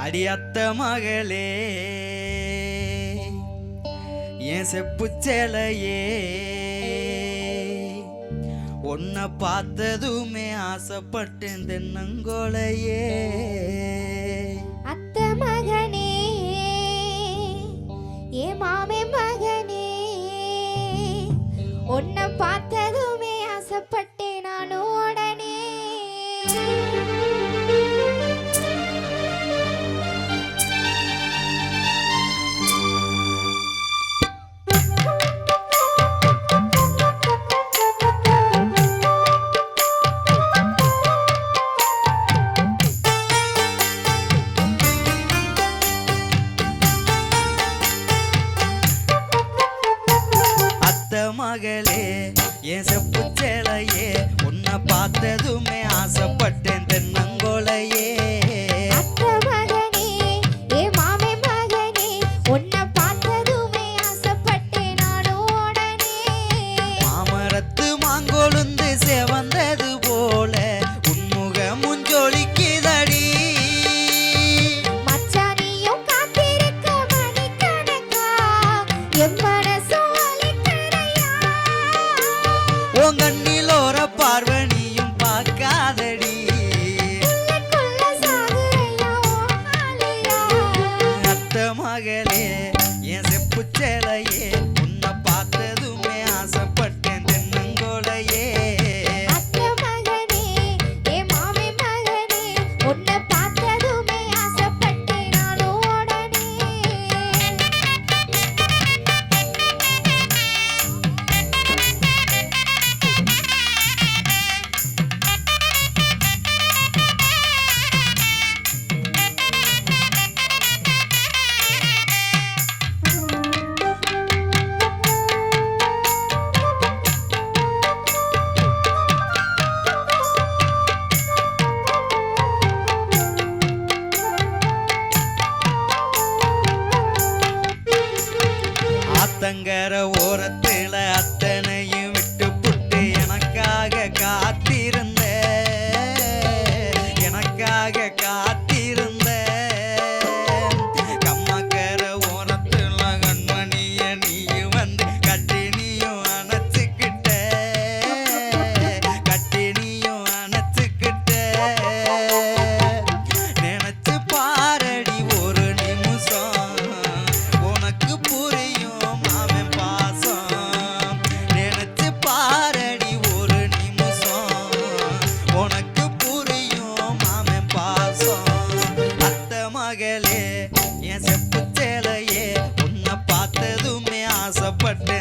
அடியத்த மகளே என் செப்புச்சேலையே உன்னை பார்த்ததுமே ஆசைப்பட்டேன் தென்னங்கோலையே. அத்த மகனே ஏ மாமே மகனே உன்னை பார்த்ததுமே ஆசைப்பட்டேன் நானும் உடனே. மகளே என் செப்புச்சேலையே உன்னை பார்த்ததுமே ஆசைப்பட்டேன் தென்னங்கோலையே. அத்த மகனே ஏ மாமே மகனே உன்னை பார்த்ததுமே ஆசைப்பட்டேன் நானும் உடனே. மாமரத்து மாங்கொழுந்து செவந்தது போல உன்முக முஞ்சொலிக்குதடி. மச்சானியும் காத்திருக்க மணிக்கணக்கா என் மனசும் உங்கண்ணில் ஒரு பார்வனியும் பார்க்காதடி. அத்த மகளே என் செப்புச்சேலையே உன்னை பார்த்ததுமே ஆசைப்பட்டேன் தென்னங்கோலையே. அத்த மகனே ஏ மாமே மகனே உன்னை பார்த்ததுமே ஆசைப்பட்டேன் நானும் உடனே. ஆத்தங்கர ஓரத்துல அத்தனையும் விட்டு புட்டு எனக்காக காத்திருந்த கம்மக்கர ஓரத்துல கண்மணிய நீயும் வந்து கட்டி நீயும் அணைச்சுக்கிட்ட நினைச்சு பாரடி ஒரு நிமிஷம் உனக்கு புரியும் மாமன் பாசம். நினைச்சு பாரடி ஒரு நிமிஷம் உனக்கு புரியும் மாமன் பாசம். அத்த மகளே என் செப்புச்சேலையே உன்னை பார்த்ததுமே ஆசைப்பட்டேன்